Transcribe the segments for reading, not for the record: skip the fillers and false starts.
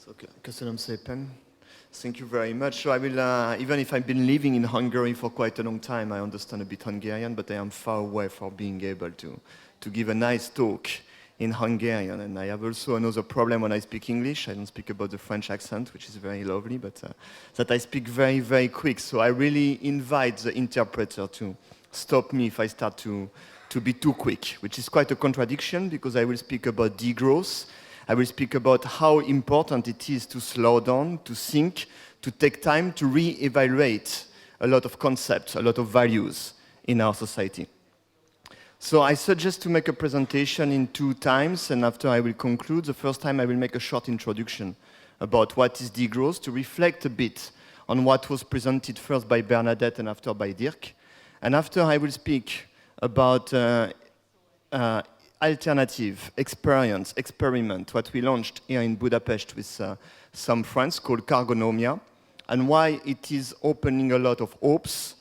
So, köszönöm szépen. Thank you very much. So I will, even if I've been living in Hungary for quite a long time, I understand a bit Hungarian, but I am far away from being able to give a nice talk in Hungarian. And I have also another problem when I speak English. I don't speak about the French accent, which is very lovely, but that I speak very, very quick. So I really invite the interpreter to stop me if I start to be too quick, which is quite a contradiction because I will speak about degrowth. I will speak about how important it is to slow down, to think, to take time to re-evaluate a lot of concepts, a lot of values in our society. So I suggest to make a presentation in 2 times, and after I will conclude. The first time I will make a short introduction about what is degrowth, to reflect a bit on what was presented first by Bernadette and after by Dirk. And after I will speak about alternative experiment, what we launched here in Budapest with some friends called Cargonomia, and why it is opening a lot of hopes,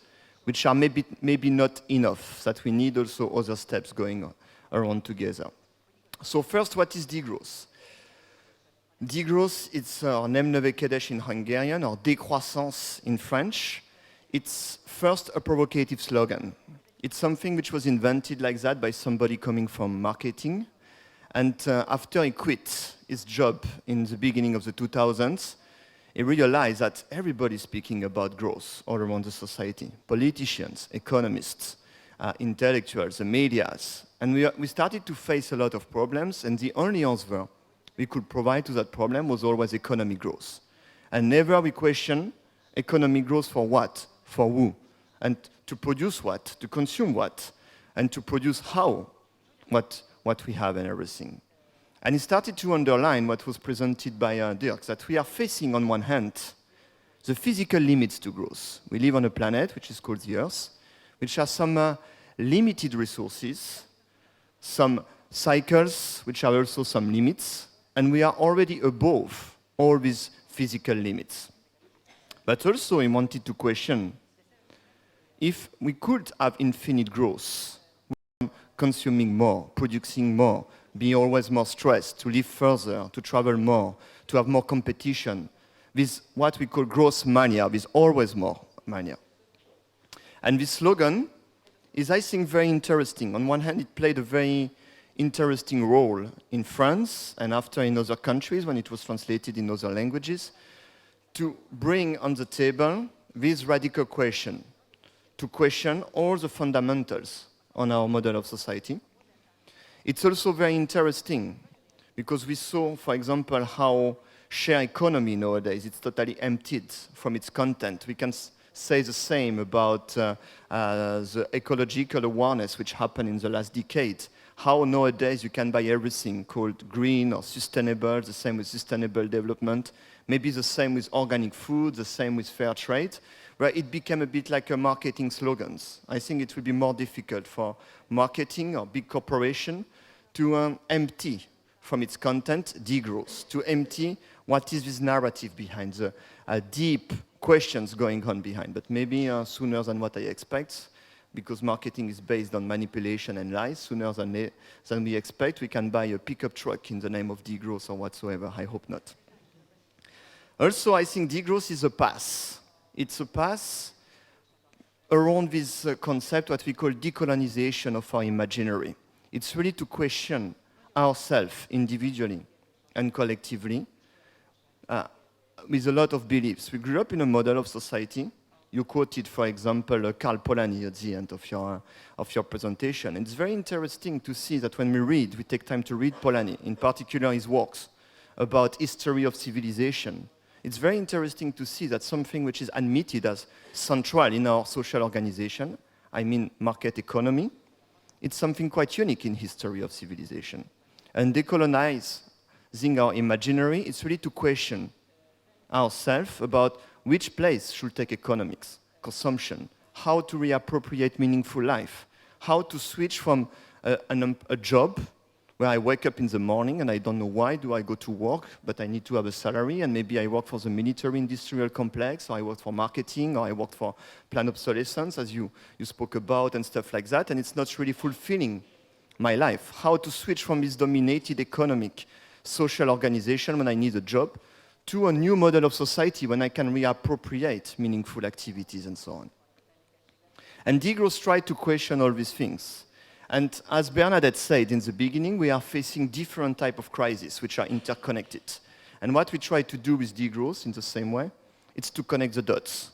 which are maybe not enough, that we need also other steps going on around together. So first, what is degrowth? Degrowth, it's nemnövekedés in Hungarian, or décroissance in French. It's first a provocative slogan. It's something which was invented like that by somebody coming from marketing. And after he quit his job in the beginning of the 2000s, he realized that everybody's speaking about growth all around the society. Politicians, economists, intellectuals, the medias. And we started to face a lot of problems, and the only answer we could provide to that problem was always economic growth. And never we question economic growth for what, for who, and to produce what, to consume what, and to produce how, what we have and everything. And he started to underline what was presented by Dirk, that we are facing on one hand the physical limits to growth. We live on a planet which is called the Earth, which has some limited resources, some cycles which have also some limits, and we are already above all these physical limits. But also he wanted to question if we could have infinite growth, consuming more, producing more, be always more stressed, to live further, to travel more, to have more competition, with what we call growth mania, with always more mania. And this slogan is, I think, very interesting. On one hand, it played a very interesting role in France and after in other countries when it was translated in other languages, to bring on the table this radical question, to question all the fundamentals on our model of society. It's also very interesting because we saw, for example, how share economy nowadays, it's totally emptied from its content. We can say the same about the ecological awareness which happened in the last decade. How nowadays you can buy everything called green or sustainable, the same with sustainable development, maybe the same with organic food, the same with fair trade, where it became a bit like a marketing slogans. I think it will be more difficult for marketing or big corporation to empty from its content degrowth, to empty what is this narrative behind, the deep questions going on behind. But maybe sooner than what I expect, because marketing is based on manipulation and lies, sooner than we expect, we can buy a pickup truck in the name of degrowth or whatsoever. I hope not. Also, I think degrowth is a path. It's a path around this concept, what we call decolonization of our imaginary. It's really to question ourselves individually and collectively with a lot of beliefs. We grew up in a model of society. You quoted, for example, Karl Polanyi at the end of your presentation. And it's very interesting to see that when we read, we take time to read Polanyi, in particular his works about history of civilization. It's very interesting to see that something which is admitted as central in our social organization, I mean market economy, it's something quite unique in history of civilization. And decolonizing our imaginary, it's really to question ourselves about which place should take economics, consumption, how to reappropriate meaningful life, how to switch from a job where I wake up in the morning and I don't know why do I go to work, but I need to have a salary, and maybe I work for the military industrial complex, or I work for marketing, or I work for planned obsolescence, as you spoke about, and stuff like that, and it's not really fulfilling my life. How to switch from this dominated economic social organization when I need a job to a new model of society when I can reappropriate meaningful activities and so on. And degrowth tried to question all these things. And as Bernadette said in the beginning, we are facing different types of crises which are interconnected. And what we try to do with degrowth in the same way, it's to connect the dots,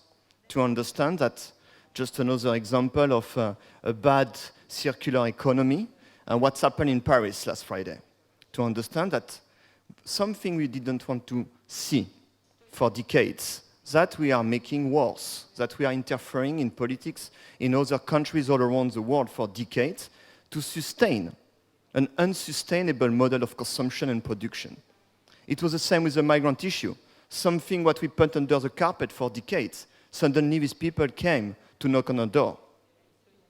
to understand that, just another example of a bad circular economy, what's happened in Paris last Friday, to understand that something we didn't want to see for decades, that we are making worse, that we are interfering in politics in other countries all around the world for decades to sustain an unsustainable model of consumption and production. It was the same with the migrant issue. Something what we put under the carpet for decades, suddenly these people came to knock on the door.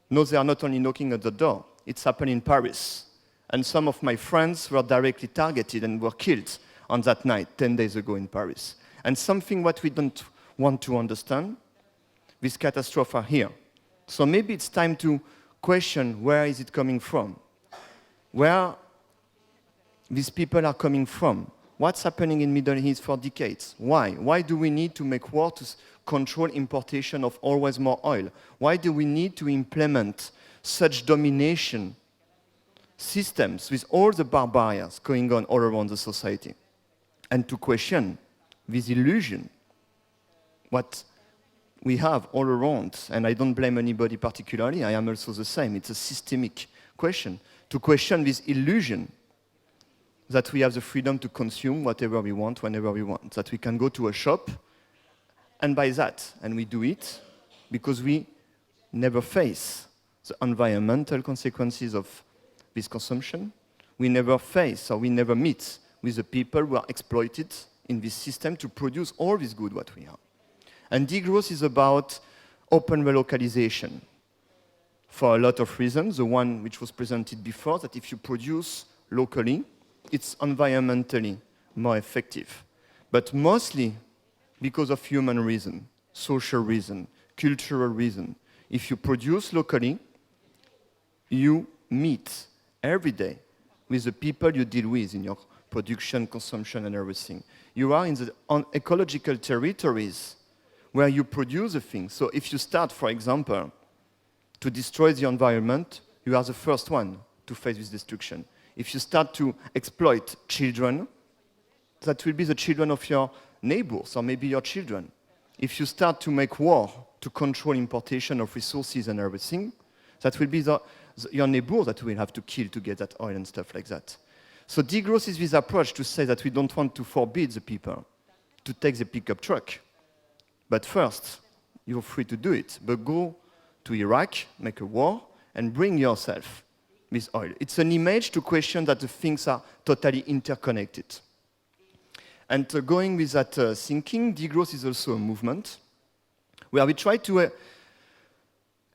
No, they are not only knocking at the door, it's happened in Paris. And some of my friends were directly targeted and were killed on that night, 10 days ago in Paris. And something what we don't want to understand, these catastrophes are here. So maybe it's time to question where is it coming from? Where these people are coming from? What's happening in Middle East for decades? Why? Why do we need to make war to control importation of always more oil? Why do we need to implement such domination systems with all the barbaries going on all around the society? And to question this illusion, what we have all around, and I don't blame anybody particularly, I am also the same, it's a systemic question, to question this illusion that we have the freedom to consume whatever we want, whenever we want, that we can go to a shop and buy that, and we do it because we never face the environmental consequences of this consumption. We never face or we never meet with the people who are exploited in this system to produce all this good what we have. And degrowth is about open relocalization for a lot of reasons. The one which was presented before, that if you produce locally, it's environmentally more effective. But mostly because of human reason, social reason, cultural reason. If you produce locally, you meet every day with the people you deal with in your production, consumption, and everything. You are in the ecological territories where you produce a thing. So if you start, for example, to destroy the environment, you are the first one to face this destruction. If you start to exploit children, that will be the children of your neighbors, or maybe your children. If you start to make war to control importation of resources and everything, that will be your neighbor that will have to kill to get that oil and stuff like that. So degrowth is this approach to say that we don't want to forbid the people to take the pickup truck. But first, you're free to do it. But go to Iraq, make a war, and bring yourself this oil. It's an image to question that the things are totally interconnected. And going with that thinking, degrowth is also a movement where we try to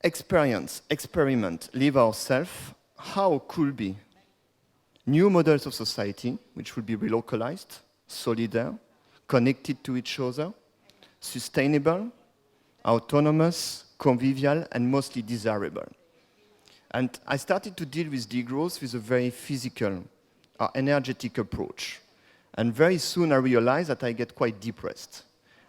experiment, live ourselves, how could be new models of society, which will be relocalized, solidar, connected to each other, sustainable, autonomous, convivial, and mostly desirable. And I started to deal with degrowth with a very physical, energetic approach. And very soon I realized that I get quite depressed.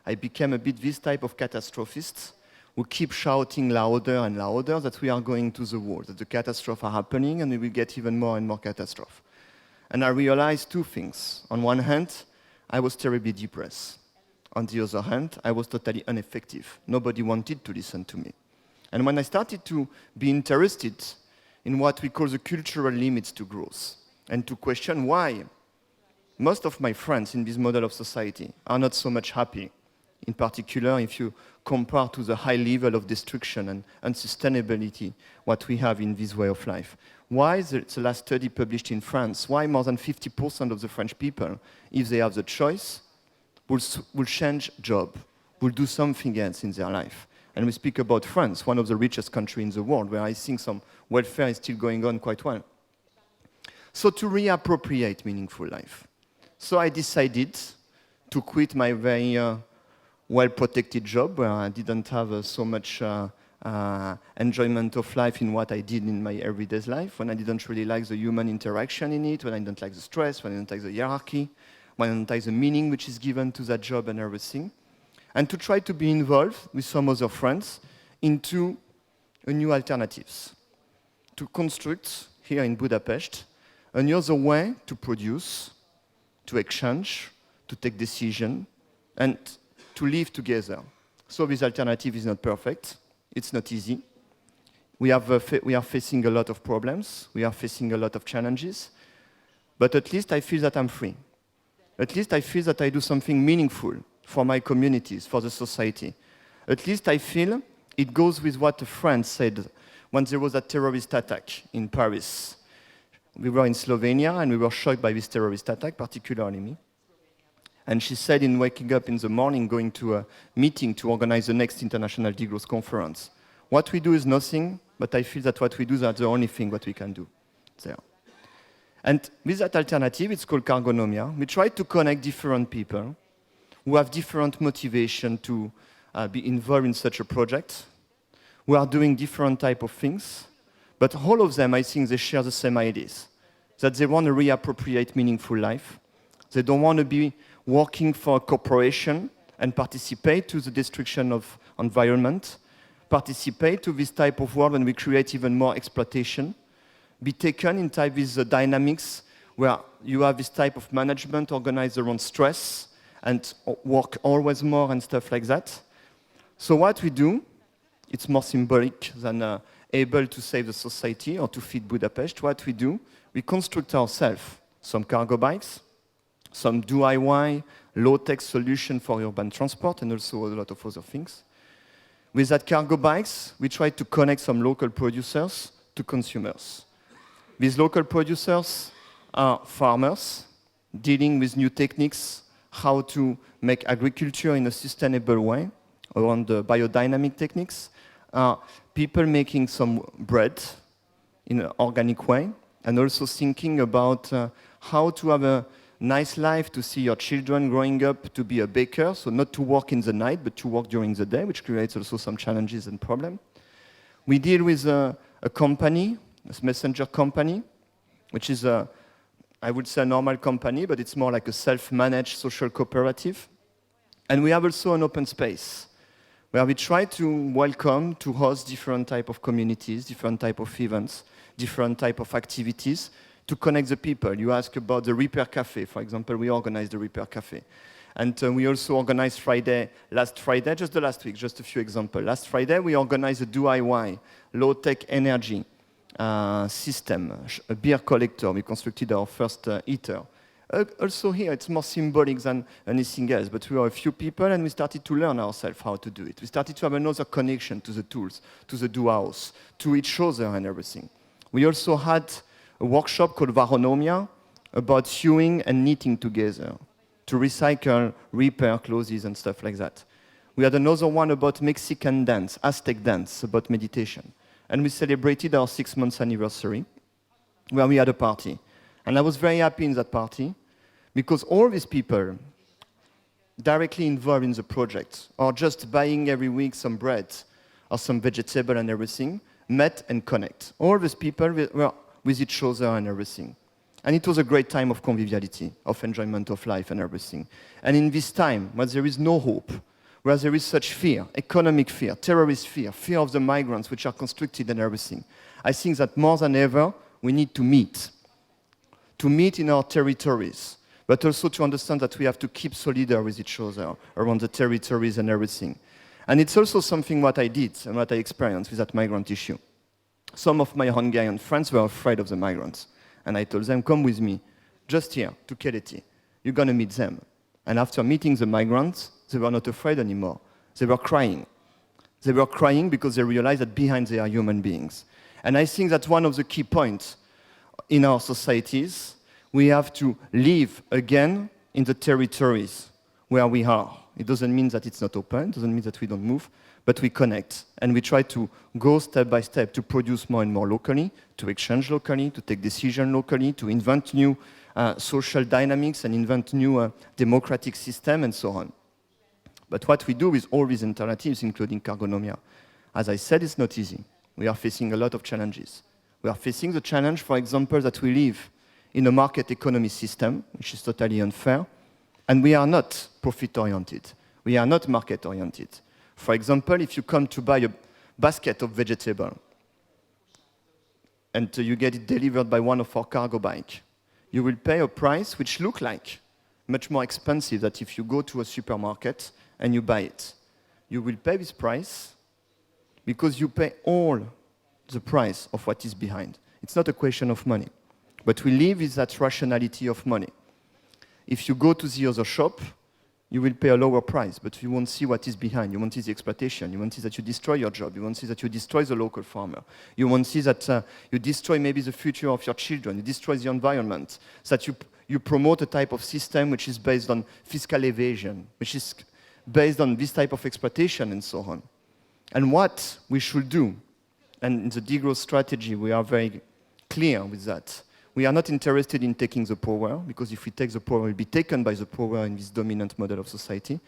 I became a bit this type of catastrophist who keep shouting louder and louder that we are going to the wall, that the catastrophes are happening and we will get even more and more catastrophes. And I realized two things. On one hand, I was terribly depressed. On the other hand, I was totally ineffective. Nobody wanted to listen to me. And when I started to be interested in what we call the cultural limits to growth, and to question why most of my friends in this model of society are not so much happy, in particular if you compare to the high level of destruction and unsustainability what we have in this way of life. Why the last study published in France, why more than 50% of the French people, if they have the choice, will change job, will do something else in their life. And we speak about France, one of the richest countries in the world, where I think some welfare is still going on quite well. So to reappropriate meaningful life. So I decided to quit my very well-protected job, where I didn't have so much enjoyment of life in what I did in my everyday life, when I didn't really like the human interaction in it, when I didn't like the stress, when I didn't like the hierarchy, why monetize the meaning which is given to that job and everything, and to try to be involved with some other friends into a new alternatives, to construct here in Budapest another way to produce, to exchange, to take decision, and to live together. So this alternative is not perfect. It's not easy. We are facing a lot of problems. We are facing a lot of challenges. But at least I feel that I'm free. At least I feel that I do something meaningful for my communities, for the society. At least I feel it goes with what a friend said when there was a terrorist attack in Paris. We were in Slovenia and we were shocked by this terrorist attack, particularly me. And she said in waking up in the morning, going to a meeting to organize the next International Degrowth Conference, what we do is nothing, but I feel that what we do is the only thing that we can do there. And with that alternative, it's called Cargonomia. We try to connect different people who have different motivation to be involved in such a project, who are doing different type of things, but all of them, I think, they share the same ideas, that they want to reappropriate meaningful life. They don't want to be working for a corporation and participate to the destruction of environment, participate to this type of world when we create even more exploitation, be taken in type with the dynamics where you have this type of management organized around stress and work always more and stuff like that. So what we do, it's more symbolic than able to save the society or to feed Budapest. What we do, we construct ourselves some cargo bikes, some DIY, low-tech solution for urban transport, and also a lot of other things. With that cargo bikes, we try to connect some local producers to consumers. These local producers are farmers dealing with new techniques, how to make agriculture in a sustainable way, around the biodynamic techniques. People making some bread in an organic way, and also thinking about how to have a nice life, to see your children growing up to be a baker, so not to work in the night, but to work during the day, which creates also some challenges and problems. We deal with a company, a messenger company, which is I would say a normal company, but it's more like a self-managed social cooperative. And we have also an open space, where we try to welcome, to host different type of communities, different type of events, different type of activities, to connect the people. You ask about the Repair Cafe, for example, we organized the Repair Cafe. And we also organized last Friday, just the last week, just a few examples. Last Friday, we organized a DIY, low-tech energy system, a beer collector. We constructed our first heater. Also here, it's more symbolic than anything else, but we were a few people and we started to learn ourselves how to do it. We started to have another connection to the tools, to the do-house, to each other and everything. We also had a workshop called Cargonomia about sewing and knitting together, to recycle, repair clothes and stuff like that. We had another one about Mexican dance, Aztec dance, about meditation. And we celebrated our 6-month anniversary, where we had a party. And I was very happy in that party, because all these people directly involved in the project, or just buying every week some bread, or some vegetable and everything, met and connect. All these people were with each other and everything. And it was a great time of conviviality, of enjoyment of life and everything. And in this time, where there is no hope, where there is such fear, economic fear, terrorist fear, fear of the migrants which are constructed and everything, I think that more than ever, we need to meet in our territories, but also to understand that we have to keep solidar with each other around the territories and everything. And it's also something what I did and what I experienced with that migrant issue. Some of my Hungarian friends were afraid of the migrants. And I told them, come with me, just here, to Keleti. You're going to meet them. And after meeting the migrants, they were not afraid anymore. They were crying. They were crying because they realized that behind they are human beings. And I think that's one of the key points in our societies. We have to live again in the territories where we are. It doesn't mean that it's not open, it doesn't mean that we don't move, but we connect. And we try to go step by step to produce more and more locally, to exchange locally, to take decisions locally, to invent new social dynamics and invent new democratic systems and so on. But what we do with all these alternatives, including Cargonomia, as I said, it's not easy. We are facing a lot of challenges. We are facing the challenge, for example, that we live in a market economy system, which is totally unfair, And we are not profit-oriented. We are not market-oriented. For example, if you come to buy a basket of vegetable and you get it delivered by one of our cargo bikes, you will pay a price which looks like much more expensive than if you go to a supermarket and you buy it. You will pay this price because you pay all the price of what is behind. It's not a question of money. But we live with that rationality of money. If you go to the other shop, you will pay a lower price, but you won't see what is behind. You won't see the exploitation. You won't see that you destroy your job. You won't see that you destroy the local farmer. You won't see that you destroy maybe the future of your children. You destroy the environment. That you promote a type of system which is based on fiscal evasion, which is based on this type of exploitation and so on. And what we should do, and in the degrowth strategy, we are very clear with that. We are not interested in taking the power, because if we take the power, we'll be taken by the power in this dominant model of society.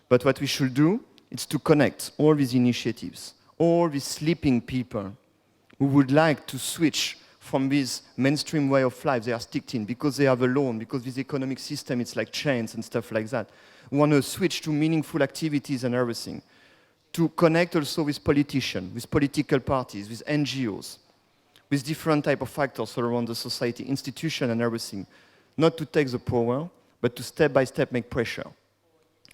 But what we should do is to connect all these initiatives, all these sleeping people who would like to switch from this mainstream way of life they are stuck in, because they have a loan, because this economic system, it's like chains and stuff like that. We want to switch to meaningful activities and everything. To connect also with politicians, with political parties, with NGOs, with different type of factors around the society, institution and everything. Not to take the power, but to step by step make pressure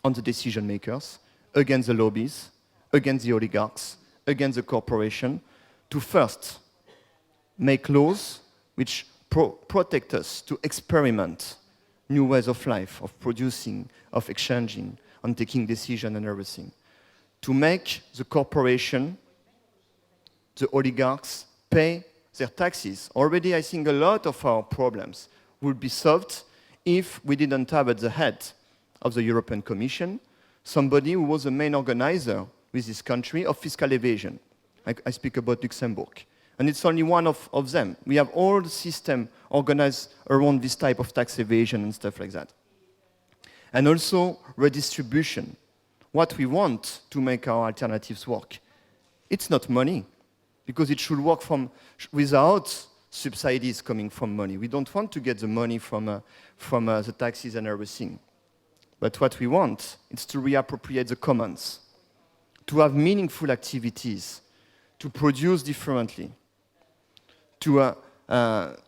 on the decision makers, against the lobbies, against the oligarchs, against the corporation, to first make laws which protect us to experiment new ways of life, of producing, of exchanging, on taking decision and everything. To make the corporation, the oligarchs, pay their taxes. Already, I think a lot of our problems would be solved if we didn't have at the head of the European Commission somebody who was the main organizer with this country of fiscal evasion. I speak about Luxembourg. And it's only one of them. We have all the system organized around this type of tax evasion and stuff like that. And also redistribution. What we want to make our alternatives work. It's not money, because it should work without subsidies coming from money. We don't want to get the money from the taxes and everything. But what we want is to reappropriate the commons, to have meaningful activities, to produce differently, to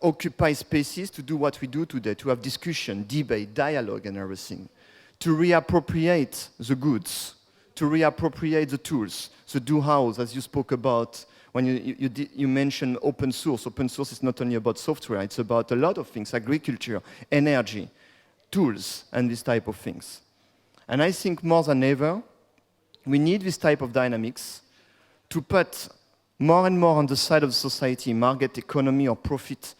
occupy spaces to do what we do today, to have discussion, debate, dialogue and everything. To reappropriate the goods, to reappropriate the tools, the do-house, as you spoke about when you mentioned open source. Open source is not only about software, it's about a lot of things, agriculture, energy, tools, and this type of things. And I think more than ever, we need this type of dynamics to put more and more on the side of society, market economy or profit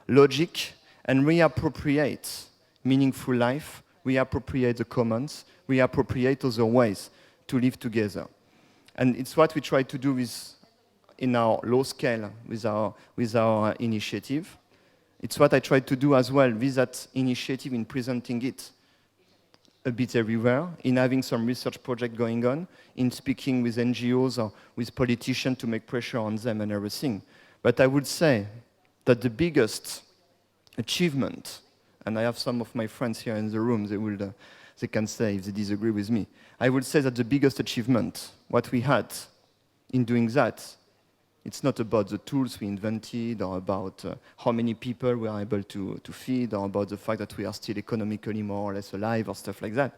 logic, and reappropriate meaningful life, reappropriate the commons, reappropriate other ways to live together. And it's what we try to do in our low scale with our initiative. It's what I try to do as well with that initiative in presenting it a bit everywhere, in having some research project going on, in speaking with NGOs or with politicians to make pressure on them and everything. But I would say that the biggest achievement, and I have some of my friends here in the room, they can say if they disagree with me. I would say that the biggest achievement, what we had in doing that, it's not about the tools we invented or about how many people we are able to feed or about the fact that we are still economically more or less alive or stuff like that.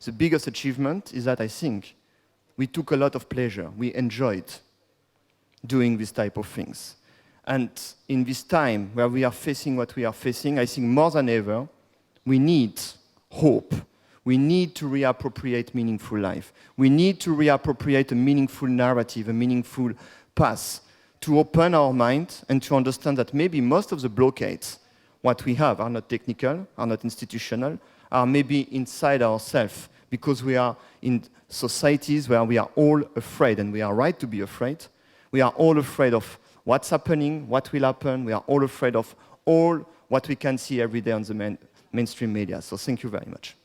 The biggest achievement is that I think we took a lot of pleasure. We enjoyed doing this type of things. And in this time where we are facing what we are facing, I think more than ever, we need hope. We need to reappropriate meaningful life. We need to reappropriate a meaningful narrative, a meaningful path, to open our mind and to understand that maybe most of the blockades, what we have, are not technical, are not institutional, are maybe inside ourselves, because we are in societies where we are all afraid, and we are right to be afraid. We are all afraid of what's happening, what will happen. We are all afraid of all what we can see every day on the mainstream media. So thank you very much.